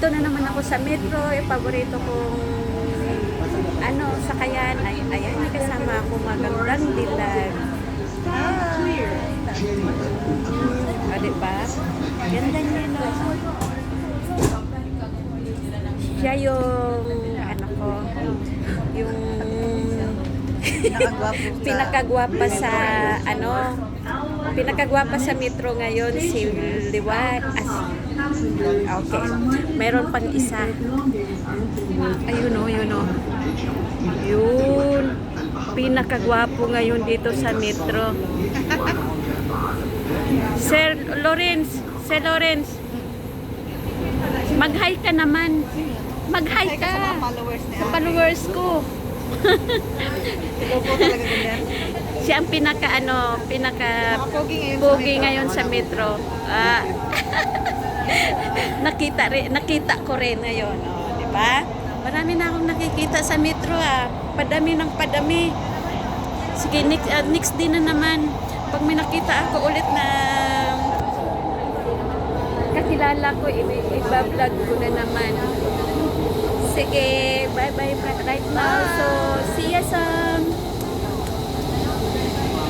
Nandito na naman ako sa metro. Yung paborito kong sakayan. Ayan, may kasama ako magandang dilag. Diba? Ganda niya, no? Siya yung, yung pinakagwapa sa, pinakagwapa sa metro ngayon, si Liwan. Okay. Meron pang isa. Ayun o. Yun. Pinakagwapo ngayon dito sa metro. Sir Lawrence. Mag-hi ka naman. Mag-hi ka. Sa followers ko. Siya ang pinaka pogi ngayon sa metro. Nakita ko rin ngayon, di ba? Marami na akong nakikita sa metro, padami ng padami. Sige, next din na naman. Pag may nakita ako ulit na kakilala ko, i-vlog ko na naman. Sige, bye right now. So, see ya sa